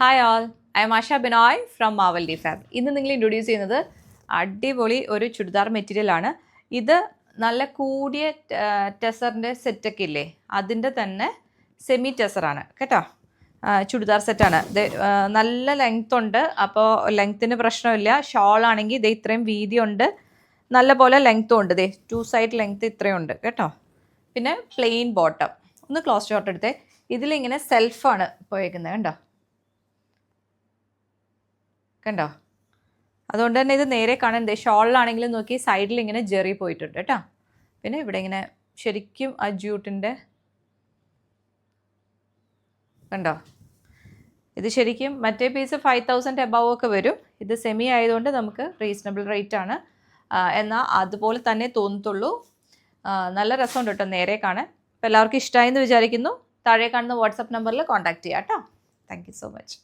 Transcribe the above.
Hi all, I M Asha Binoy from മാവൽ D fab. ഇന്ന് നിങ്ങൾ introduce ചെയ്യുന്നത് അടിപൊളി ഒരു ചുരിദാർ മെറ്റീരിയലാണ്. ഇത് നല്ല കൂടിയ ടെസറിൻ്റെ സെറ്റൊക്കെ ഇല്ലേ, അതിൻ്റെ തന്നെ സെമി ടെസറാണ് കേട്ടോ. ചുരിദാർ സെറ്റാണ് ഇത്. നല്ല ലെങ്ത് ഉണ്ട്, അപ്പോൾ ലെങ്ത്തിന് പ്രശ്നമില്ല. ഷോൾ ആണെങ്കിൽ ഇത് ഇത്രയും വീതിയുണ്ട്, നല്ല പോലെ ലെങ്ത്തും ഉണ്ട്. ദേ 2 സൈഡ് ലെങ്ത് ഇത്രയും ഉണ്ട് കേട്ടോ. പിന്നെ പ്ലെയിൻ ബോട്ടം. ഒന്ന് ക്ലോസ് ഷോട്ട് എടുത്തേ. ഇതിലിങ്ങനെ സെൽഫാണ് പോയേക്കുന്നത് കണ്ടോ. കണ്ടോ, അതുകൊണ്ട് തന്നെ ഇത് നേരെ കാണണ്ടേ. ഷോളിലാണെങ്കിലും നോക്കി സൈഡിൽ ഇങ്ങനെ ജെറി പോയിട്ടുണ്ട് കേട്ടോ. പിന്നെ ഇവിടെ ഇങ്ങനെ ശരിക്കും ആ ജ്യൂട്ടിൻ്റെ കണ്ടോ. ഇത് ശരിക്കും മറ്റേ പീസ് 5000 എബവ് ഒക്കെ വരും. ഇത് സെമി ആയതുകൊണ്ട് നമുക്ക് റീസണബിൾ റേറ്റ് ആണ്. എന്നാൽ അതുപോലെ തന്നെ തോന്നത്തുള്ളൂ. നല്ല രസമുണ്ട് കേട്ടോ നേരെ കാണാൻ. അപ്പോൾ എല്ലാവർക്കും ഇഷ്ടമായി എന്ന് വിചാരിക്കുന്നു. താഴെ കാണുന്ന വാട്സപ്പ് നമ്പറിൽ കോൺടാക്ട് ചെയ്യാം കേട്ടോ. Thank you so much.